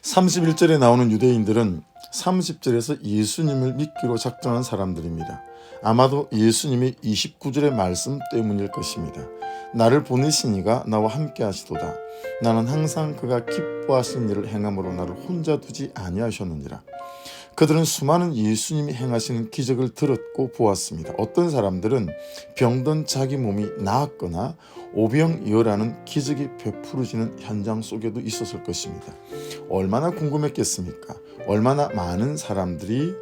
31절에 나오는 유대인들은 30절에서 예수님을 믿기로 작정한 사람들입니다. 아마도 예수님의 29절의 말씀 때문일 것입니다. 나를 보내신 이가 나와 함께 하시도다. 나는 항상 그가 기뻐하시는 일을 행함으로 나를 혼자 두지 아니하셨느니라. 그들은 수많은 예수님이 행하시는 기적을 들었고 보았습니다. 어떤 사람들은 병든 자기 몸이 나았거나 오병이어라는 기적이 베풀어지는 현장 속에도 있었을 것입니다. 얼마나 궁금했겠습니까? 얼마나 많은 사람들이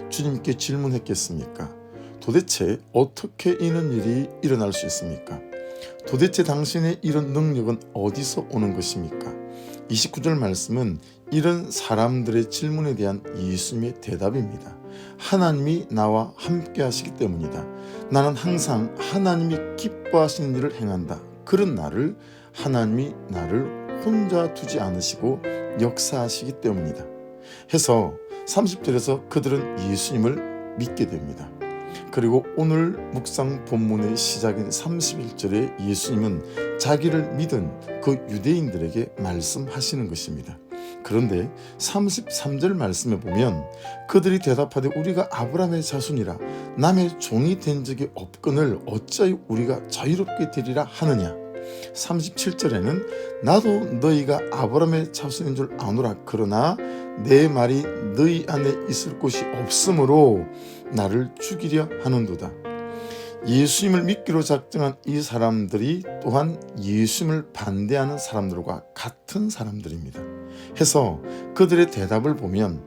주님께 질문했겠습니까? 도대체 어떻게 이런 일이 일어날 수 있습니까? 도대체 당신의 이런 능력은 어디서 오는 것입니까? 29절 말씀은 이런 사람들의 질문에 대한 예수님의 대답입니다. 하나님이 나와 함께 하시기 때문이다. 나는 항상 하나님이 기뻐하시는 일을 행한다. 그런 나를 하나님이 나를 혼자 두지 않으시고 역사하시기 때문이다. 해서 30절에서 그들은 예수님을 믿게 됩니다. 그리고 오늘 묵상 본문의 시작인 31절에 예수님은 자기를 믿은 그 유대인들에게 말씀하시는 것입니다. 그런데 33절 말씀에 보면 그들이 대답하되 우리가 아브라함의 자손이라 남의 종이 된 적이 없거늘 어찌하여 우리가 자유롭게 되리라 하느냐. 37절에는 나도 너희가 아브라함의 자손인 줄 아노라. 그러나 내 말이 너희 안에 있을 곳이 없으므로 나를 죽이려 하는도다. 예수님을 믿기로 작정한 이 사람들이 또한 예수님을 반대하는 사람들과 같은 사람들입니다. 해서 그들의 대답을 보면,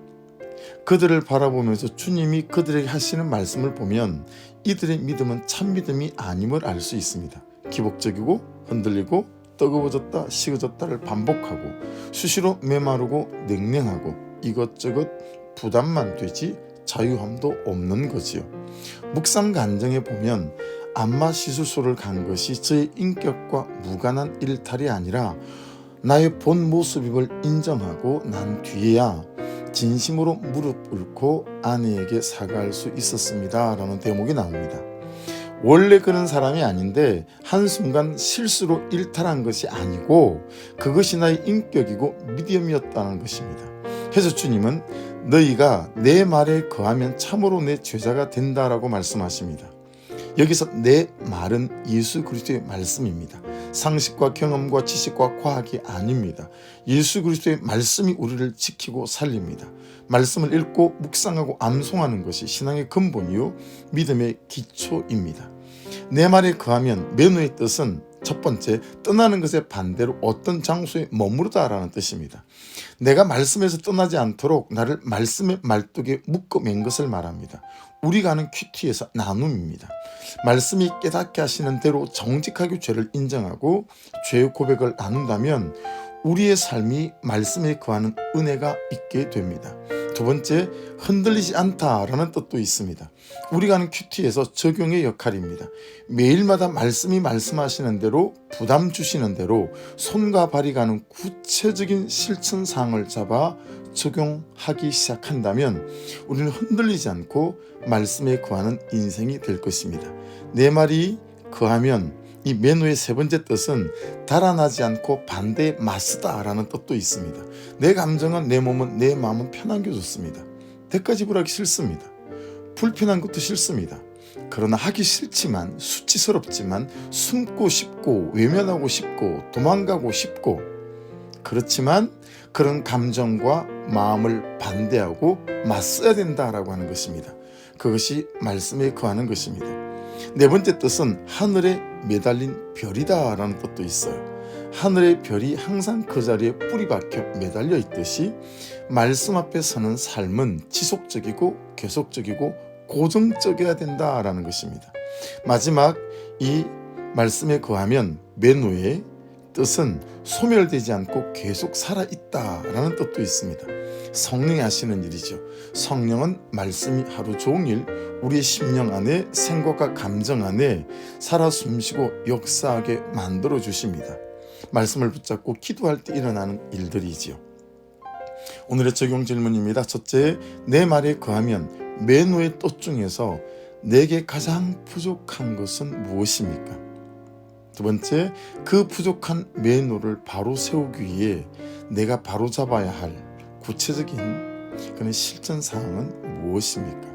그들을 바라보면서 주님이 그들에게 하시는 말씀을 보면 이들의 믿음은 참 믿음이 아님을 알 수 있습니다. 기복적이고 흔들리고 뜨거워졌다 식어졌다를 반복하고 수시로 메마르고 냉랭하고 이것저것 부담만 되지 자유함도 없는 거지요. 묵상 간정에 보면 안마 시술소를 간 것이 저의 인격과 무관한 일탈이 아니라 나의 본 모습임을 인정하고 난 뒤에야 진심으로 무릎 꿇고 아내에게 사과할 수 있었습니다 라는 대목이 나옵니다. 원래 그런 사람이 아닌데 한순간 실수로 일탈한 것이 아니고 그것이 나의 인격이고 믿음이었다는 것입니다. 해서 주님은 너희가 내 말에 거하면 참으로 내 제자가 된다라고 말씀하십니다. 여기서 내 말은 예수 그리스도의 말씀입니다. 상식과 경험과 지식과 과학이 아닙니다. 예수 그리스도의 말씀이 우리를 지키고 살립니다. 말씀을 읽고 묵상하고 암송하는 것이 신앙의 근본이요 믿음의 기초입니다. 내 말에 거하면 매너의 뜻은 첫 번째, 떠나는 것의 반대로 어떤 장소에 머무르다라는 뜻입니다. 내가 말씀에서 떠나지 않도록 나를 말씀의 말뚝에 묶어맨 것을 말합니다. 우리가 아는 큐티에서 나눔입니다. 말씀이 깨닫게 하시는 대로 정직하게 죄를 인정하고 죄의 고백을 나눈다면 우리의 삶이 말씀에 거하는 은혜가 있게 됩니다. 두 번째, 흔들리지 않다라는 뜻도 있습니다. 우리가 하는 큐티에서 적용의 역할입니다. 매일마다 말씀이 말씀하시는 대로 부담 주시는 대로 손과 발이 가는 구체적인 실천사항을 잡아 적용하기 시작한다면 우리는 흔들리지 않고 말씀에 거하는 인생이 될 것입니다. 내 말이 거하면 이 매너의 세 번째 뜻은 달아나지 않고 반대에 맞서다라는 뜻도 있습니다. 내 감정은 내 몸은 내 마음은 편한 게 좋습니다. 대가 지불하기 싫습니다. 불편한 것도 싫습니다. 그러나 하기 싫지만 수치스럽지만 숨고 싶고 외면하고 싶고 도망가고 싶고 그렇지만 그런 감정과 마음을 반대하고 맞서야 된다라고 하는 것입니다. 그것이 말씀에 거하는 것입니다. 네 번째 뜻은 하늘에 매달린 별이다 라는 뜻도 있어요. 하늘의 별이 항상 그 자리에 뿌리 박혀 매달려 있듯이 말씀 앞에 서는 삶은 지속적이고 계속적이고 고정적이어야 된다라는 것입니다. 마지막 이 말씀에 거하면 매노의 뜻은 소멸되지 않고 계속 살아있다라는 뜻도 있습니다. 성령이 하시는 일이죠. 성령은 말씀이 하루 종일 우리의 심령 안에 생각과 감정 안에 살아 숨쉬고 역사하게 만들어 주십니다. 말씀을 붙잡고 기도할 때 일어나는 일들이지요. 오늘의 적용 질문입니다. 첫째, 내 말에 거하면 매노의 뜻 중에서 내게 가장 부족한 것은 무엇입니까? 두 번째, 그 부족한 매노를 바로 세우기 위해 내가 바로 잡아야 할 구체적인 그런 실천 사항은 무엇입니까?